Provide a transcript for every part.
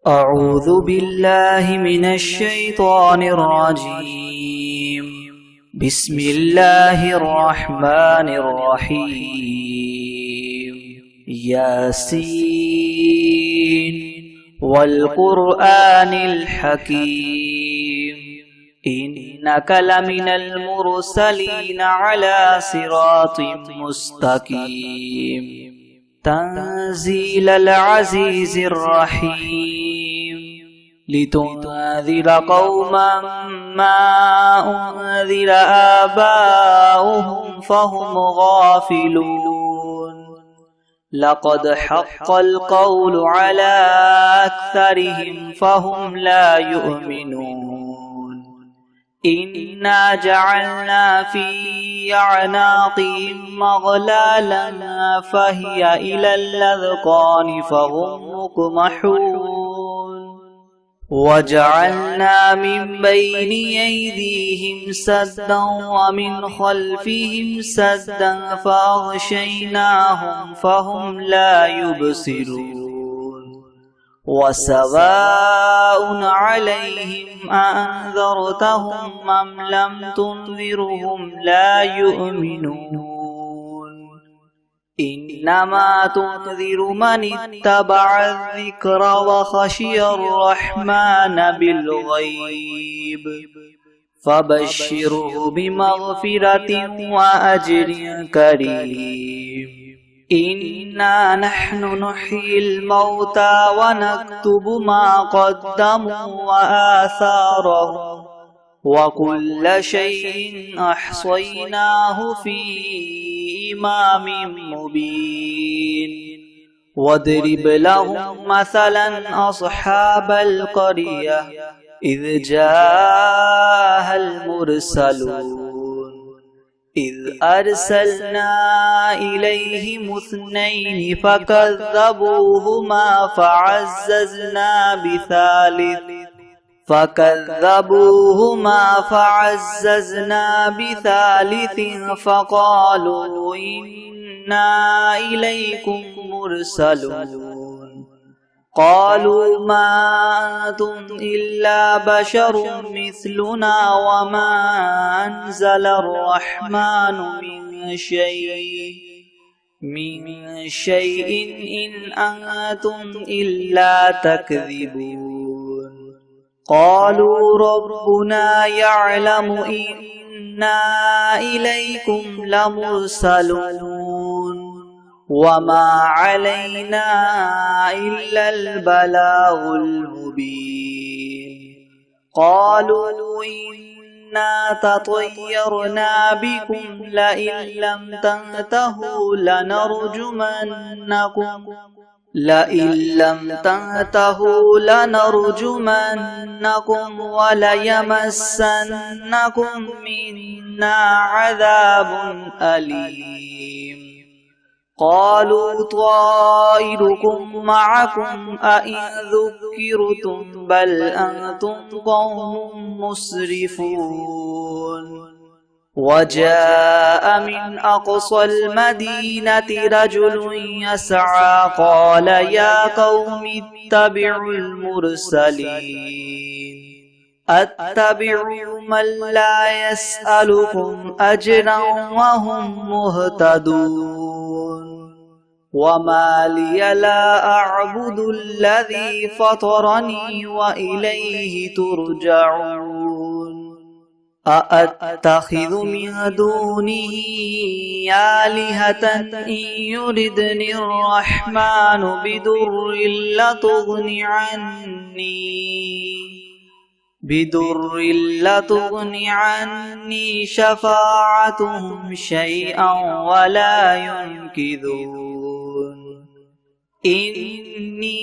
أعوذ بالله من الشيطان الرجيم. بسم الله الرحمن الرحيم. ياسين والقرآن الحكيم إنك لمن المرسلين على صراط مستقيم تنزيل العزيز الرحيم لتنذر قوما ما أنذر آباؤهم فهم غافلون لقد حق القول على أكثرهم فهم لا يؤمنون إنا جعلنا في أعناقهم مغلالا فهي إلى الأذقان فهم مقمحون وجعلنا من بين أيديهم سدا ومن خلفهم سدا فأغشيناهم فهم لا يبصرون وسواء عليهم أأنذرتهم أم لم تنذرهم لا يؤمنون إنما تنذر من اتبع الذكر وخشي الرحمن بالغيب فبشره بمغفرة وأجر كريم إنا نحن نحيي الموتى ونكتب ما قدموا وآثارهم وكل شيء أحصيناه في إمام مبين واضرب لهم مثلا أصحاب القرية إذ جاءها المرسلون إذ أرسلنا إليهم اثنين فكذبوهما فعززنا بثالث فقالوا إنا إليكم مرسلون قالوا ما أنتم إلا بشر مثلنا وما أنزل الرحمن من شيء إن أنتم إلا تكذبون قالوا ربنا يعلم إنا إليكم لمرسلون وما علينا إلا البلاغ المبين قالوا إنا تطيرنا بكم لئن لم تنتهوا لنرجمنكم وليمسنكم منا عذاب أليم قالوا طائركم معكم أئن ذكرتم بل أنتم قوم مسرفون وجاء من أقصى المدينة رجل يسعى قال يا قوم اتبعوا المرسلين أتبعوا من لا يسألكم أجرا وهم مهتدون وما لي لا أعبد الذي فطرني وإليه ترجعون أأتخذ من دونه آلهة إن يردني الرحمن بضر لا تغن عني شفاعتهم شيئا ولا ينقذون إني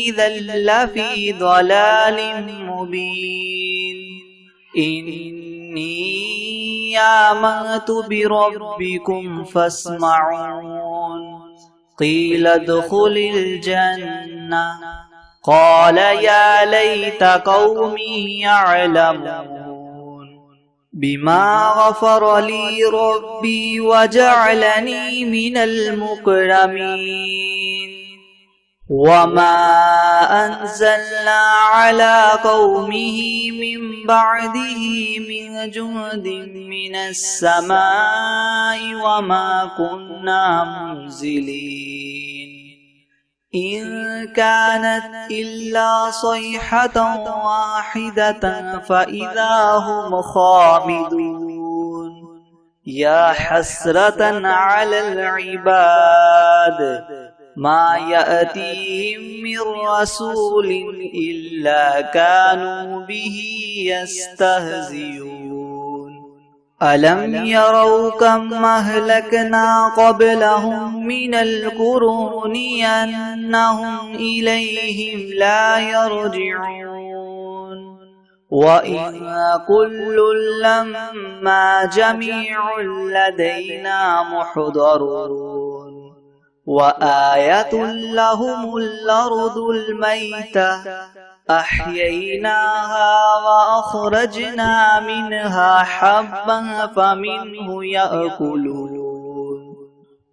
إذا لفي ضلال مبين إني آمنت بربكم فاسمعون قيل ادخل الجنة قال يا ليت قومي يعلمون بما غفر لي ربي وجعلني من المكرمين وما أنزلنا على قومه من بعده من جند من السماء وما كنا منزلين إن كانت إلا صيحة واحدة فإذا هم خامدون يا حسرة على العباد ما يأتيهم من رسول إلا كانوا به يستهزئون ألم يروا كم أهلكنا قبلهم من القرون أنهم إليهم لا يرجعون وإن كل لما جميع لدينا محضرون وآية لهم الأرض الميتة أحييناها وأخرجنا منها حبا فمنه يأكلون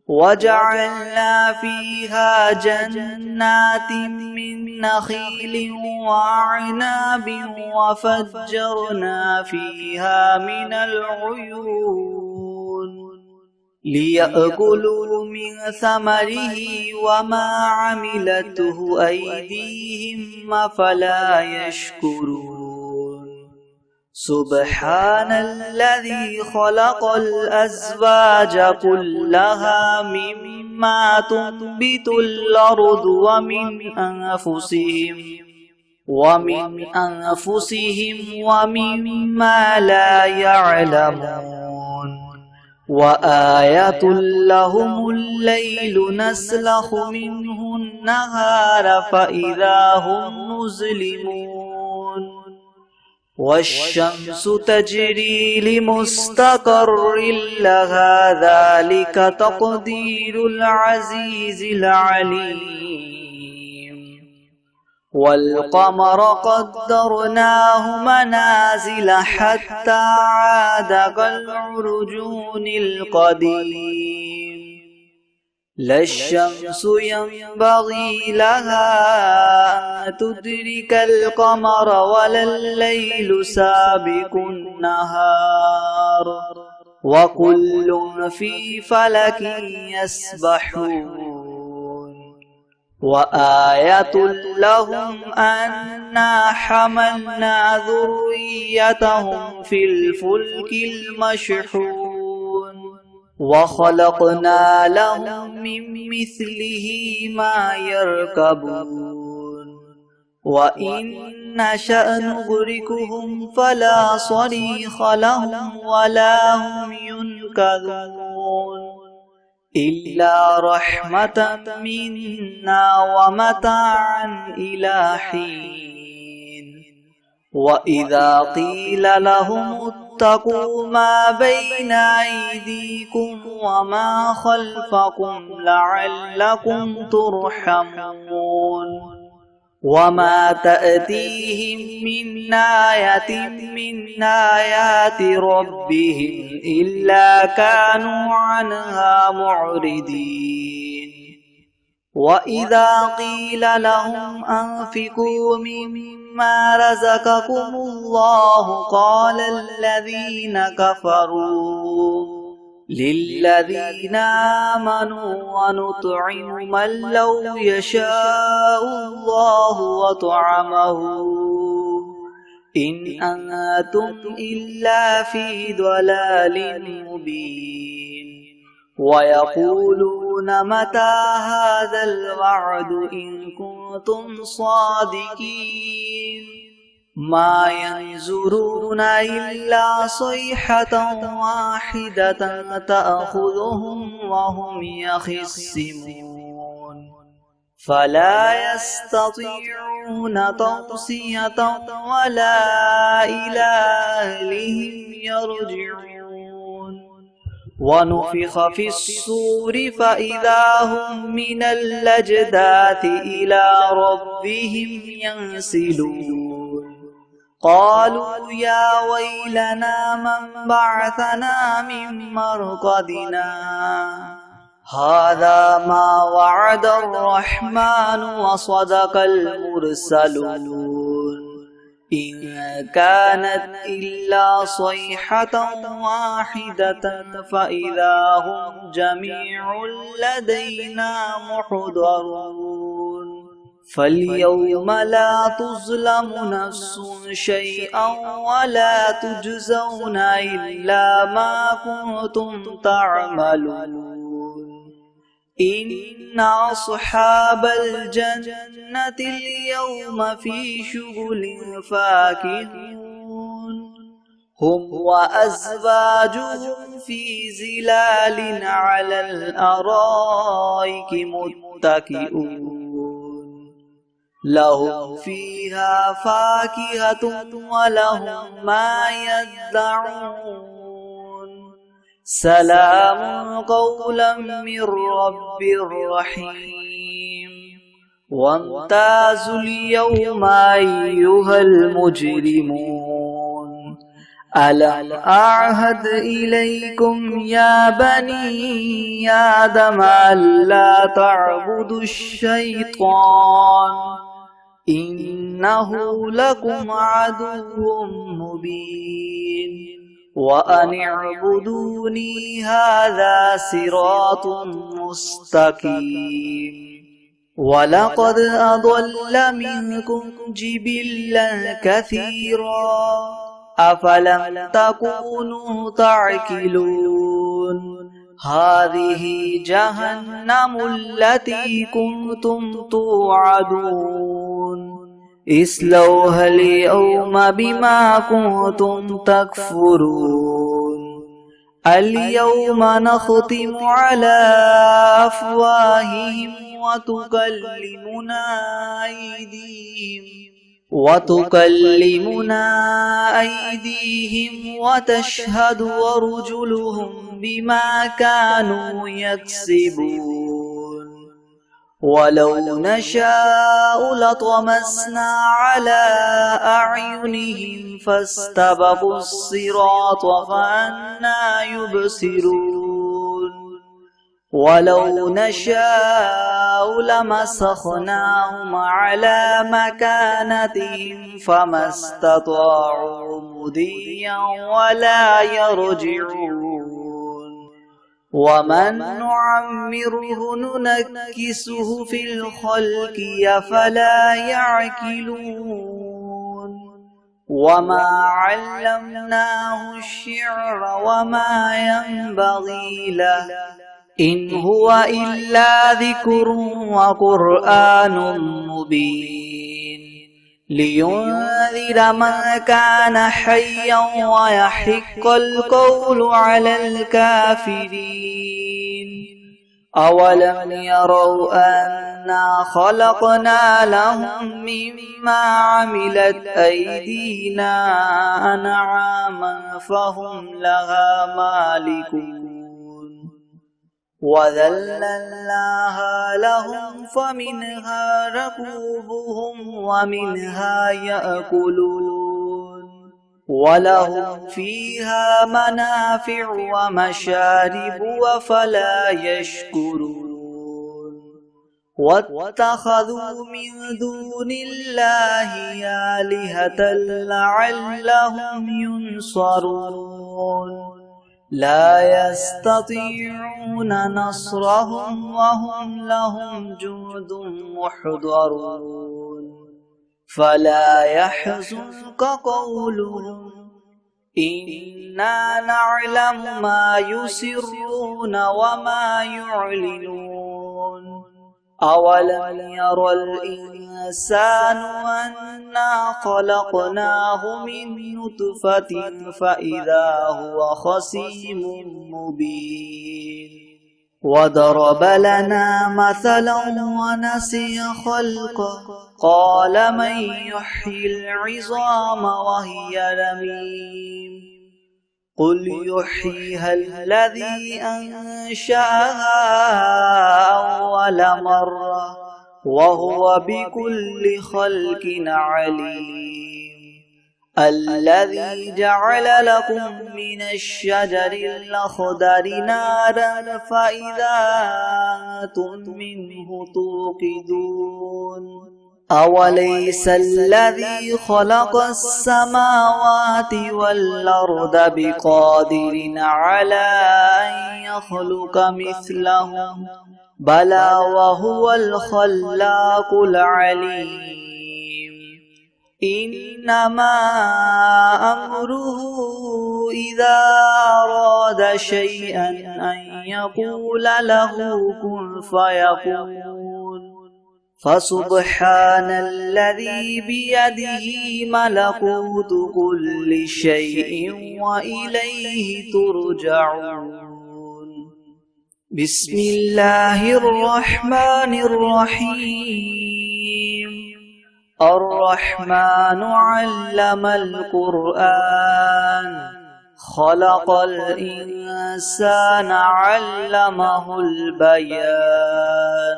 وجعلنا فيها جنات من نخيل وأعناب وفجرنا فيها من العيون ليأكلوا من ثمره وما عملته أيديهم أفلا يشكرون سبحان الذي خلق الأزواج كلها مما تنبت الأرض ومن أنفسهم ومما لا يعلمون وآية لهم الليل نسلخ منه النهار فإذا هم مظلمون والشمس تجري لمستقر لها ذلك تقدير العزيز العليم والقمر قدرناه منازل حتى عاد كالعرجون القديم لا الشمس ينبغي لها أن تدرك القمر ولا الليل سابق النهار وكل في فلك يسبحون وآية لهم أنا حملنا ذريتهم في الفلك المشحون وخلقنا لهم من مثله ما يركبون وإن نشأ نغرقهم فلا صريخ لهم ولا هم ينقذون إلا رحمة منا ومتاعا إلى حين وإذا قيل لهم اتقوا ما بين أيديكم وما خلفكم لعلكم ترحمون وما تأتيهم من آية من آيات ربهم إلا كانوا عنها معرضين وإذا قيل لهم أنفقوا مما رزقكم الله قال الذين كفروا للذين آمنوا ونطعم من لو يشاء الله وطعمه إن أنتم إلا في ضلال مبين ويقولون متى هذا الوعد إن كنتم صادقين ما ينظرون إلا صيحة واحدة تأخذهم وهم يخصمون فلا يستطيعون توصية ولا إلى أهلهم يرجعون ونفخ في الصور فإذا هم من الأجداث إلى ربهم ينسلون قالوا يا ويلنا من بعثنا من مرقدنا هذا ما وعد الرحمن وصدق المرسلون إن كانت إلا صيحة واحدة فإذا هم جميع لدينا محضرون فاليوم لا تظلم نفس شيئا ولا تجزون إلا ما كنتم تعملون إن أصحاب الجنة اليوم في شغل فاكهون هم وأزواجهم في ظلال على الأرائك متكئون لهم فيها فاكهة ولهم ما يدعون سلام قولا من رب رحيم وامتازوا اليوم أيها المجرمون ألم أعهد إليكم يا بني آدم ألا تعبدوا الشيطان إنه لكم عدو مبين وأن اعبدوني هذا صراط مستقيم ولقد أضل منكم جبلا كثيرا أفلم تكونوا تعقلون هذه جهنم التي كنتم توعدون اصلوها اليوم بما كنتم تكفرون اليوم نختم على أفواههم وتكلمنا أيديهم وتشهد أرجلهم بما كانوا يكسبون ولو نشاء لطمسنا على أعينهم فاستبقوا الصراط فأنى يبصرون ولو نشاء لمسخناهم على مكانتهم فما استطاعوا مضيا ولا يرجعون ومن نعمره ننكسه في الخلق أفلا يعقلون وما علمناه الشعر وما ينبغي له إن هو إلا ذكر وقرآن مبين لينذر من كان حيا ويحق القول على الكافرين أولم يروا أنا خلقنا لهم مما عملت أيدينا أنعاما فهم لها مالكون وذللناها لهم فمنها ركوبهم ومنها يأكلون ولهم فيها منافع ومشارب أفلا يشكرون واتخذوا من دون الله آلهة لعلهم ينصرون لا يستطيعون نصرهم وهم لهم جند محضرون فلا يحزنك قولهم إنا نعلم ما يسرون وما يعلنون أولم ير الإنسان أنا خلقناه من نطفة فإذا هو خصيم مبين وضرب لنا مثلا ونسي خلقه قال من يحيي العظام وهي رميم قل يحييها الذي أنشأها أول مرة وهو بكل خلق عليم الذي جعل لكم من الشجر الأخضر نارا فإذا أنتم منه توقدون أوليس الذي خلق السماوات والأرض بقادر على أن يخلق مثلهم بلى وهو الخلاق العليم إنما أمره إذا أراد شيئا أن يقول له كن فيكون فسبحان الذي بيده ملكوت كل شيء وإليه ترجعون بسم الله الرحمن الرحيم الرحمن علم القرآن خلق الإنسان علمه البيان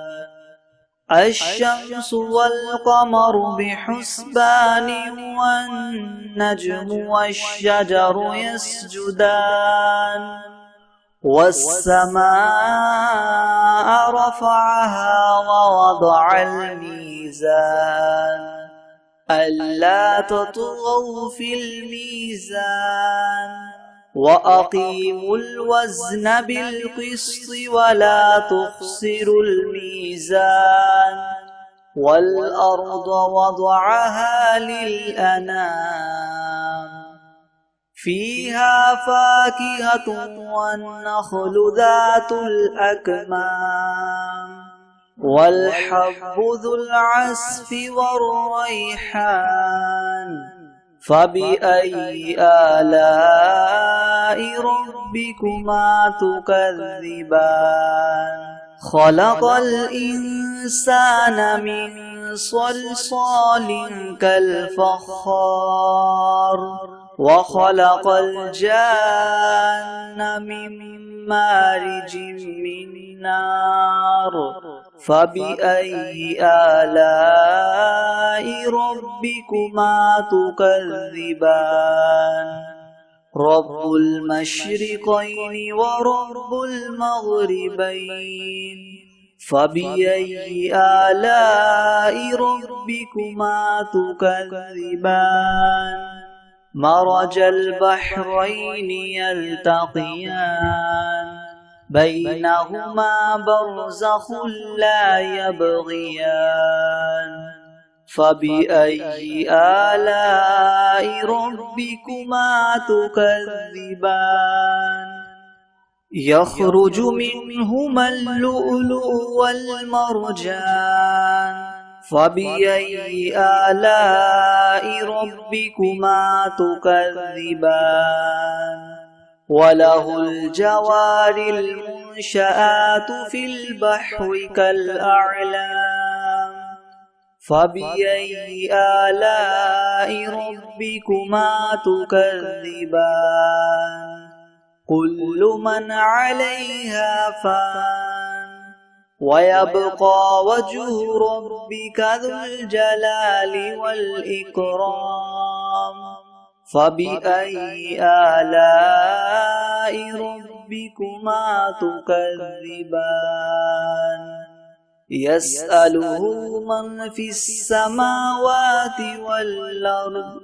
الشمس والقمر بحسبان والنجم والشجر يسجدان والسماء رفعها ووضع الميزان ألا تطغوا في الميزان وأقيموا الوزن بالقسط ولا تخسروا الميزان والأرض وضعها للأنام فيها فاكهة والنخل ذات الأكمام والحب ذو العصف والريحان فبأي آلاء ربكما تكذبان خلق الإنسان من صلصال كالفخار وخلق الجان من مارج من نار فبأي آلاء ربكما تكذبان رب المشرقين ورب المغربين فبأي آلاء ربكما تكذبان مرج البحرين يلتقيان بينهما برزخ لا يبغيان فبأي آلاء ربكما تكذبان يخرج منهما اللؤلؤ والمرجان فبأي آلاء ربكما تكذبان وله الجوار المنشآت في البحر كالأعلام فبأي آلاء ربكما تكذبان كل من عليها فان ويبقى وجه ربك ذو الجلال والإكرام فبأي آلاء ربكما تكذبان يسأله من في السماوات والأرض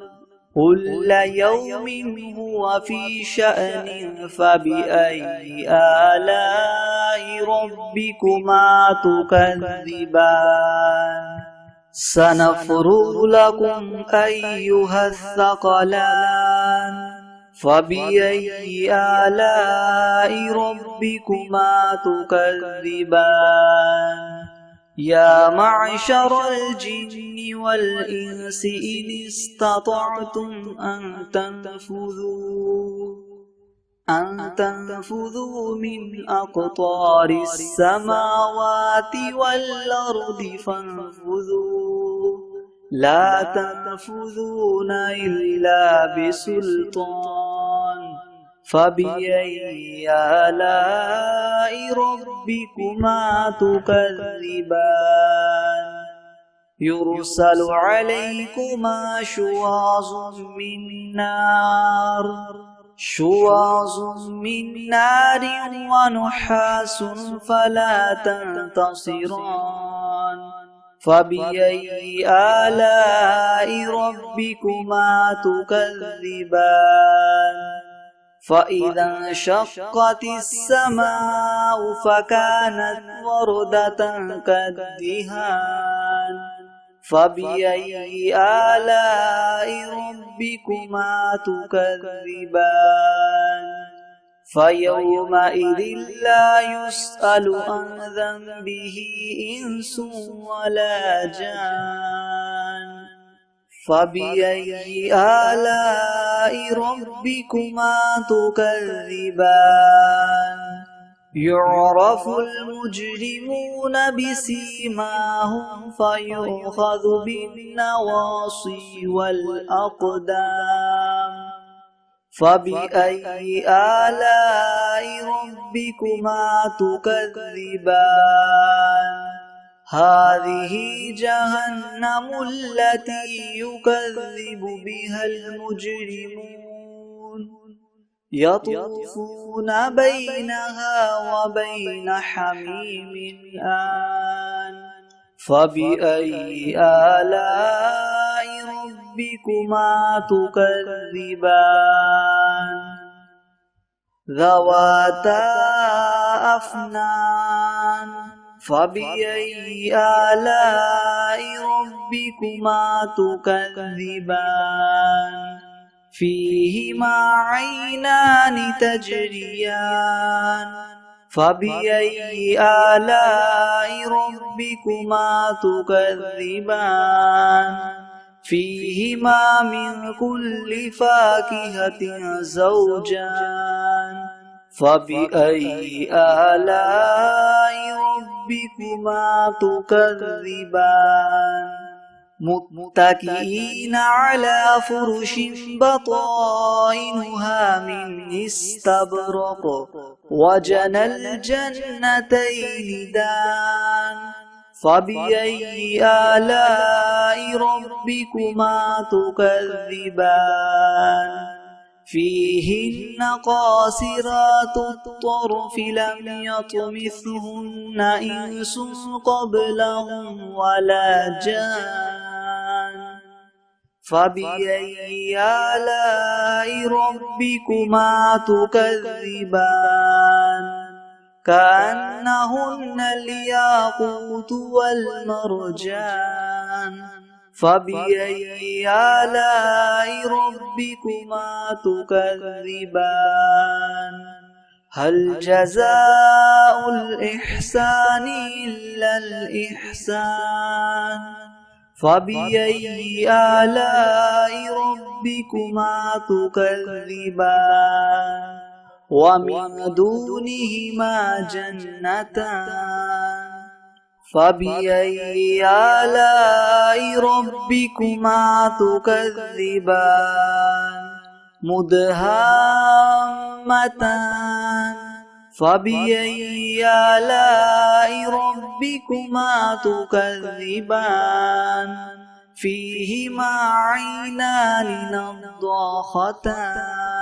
كل يوم هو في شأن فبأي آلاء ربكما تكذبان سنفرغ لكم أيها الثقلان فبأي آلاء ربكما تكذبان يا معشر الجن والإنس إن استطعتم أن تنفذوا من أقطار السماوات والأرض فانفذوا لا تنفذون إلا بسلطان فبأي آلاء ربكما تكذبان يرسل عليكما شواظ من نار ونحاس فلا تنتصران فبأي آلاء ربكما تكذبان فإذا انشقت السماء فكانت وردة كالدهان فبأي آلاء ربكما تكذبان فيومئذ لا يسأل عن ذنبه إنس ولا جان فبأي آلاء ربكما تكذبان يعرف المجرمون بسيماهم فيؤخذ بالنواصي والأقدام فبأي آلاء ربكما تكذبان هذه جهنم التي يكذب بها المجرمون يطوفون بينها وبين حميم آن فبأي آلاء ربكما تكذبان ذواتا أفنان فبأي آلاء ربكما تكذبان فيهما عينان تجريان فبأي آلاء ربكما تكذبان فيهما من كل فاكهة زوجان فبأي آلاء ربكما تكذبان متكئين على فرش بطائنها من استبرق وجنى الجنتين دان فبأي آلاء ربكما تكذبان فيهن قاصرات الطرف لم يطمثهن إنس قبلهم ولا جان فبأي آلاء ربكما تكذبان كأنهن الياقوت والمرجان فبأي آلاء ربكما تكذبان هل جزاء الإحسان إلا الإحسان فبأي آلاء ربكما تكذبان ومن دونهما جنتان فبأي آلاء ربكما تكذبان مدهامتان فبأي آلاء ربكما تكذبان فيهما عينان نضاختان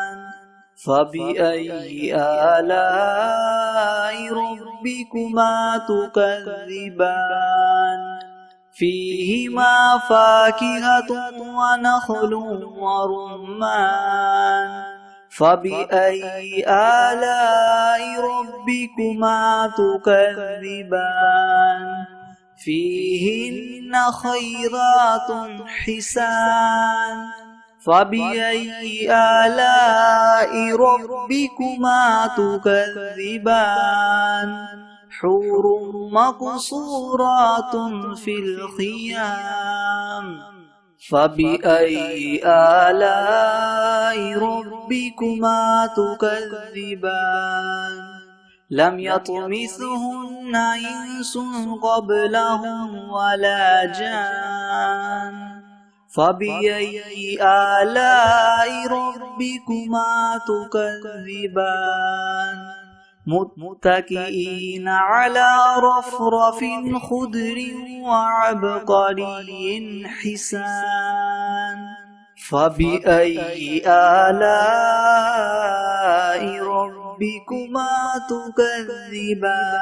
فبأي آلاء ربكما تكذبان فيهما فاكهة ونخل ورمان فبأي آلاء ربكما تكذبان فيهن خيرات حسان فبأي آلاء ربكما تكذبان حور مقصورات في الخيام فبأي آلاء ربكما تكذبان لم يطمثهن إنس قبلهم ولا جان فبأي آلاء ربكما تكذبان متكئين على رفرف خضر وعبقري حسان فبأي آلاء ربكما تكذبان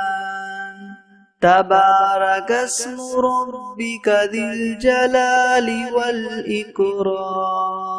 تبارك اسم ربك ذي الجلال والإكرام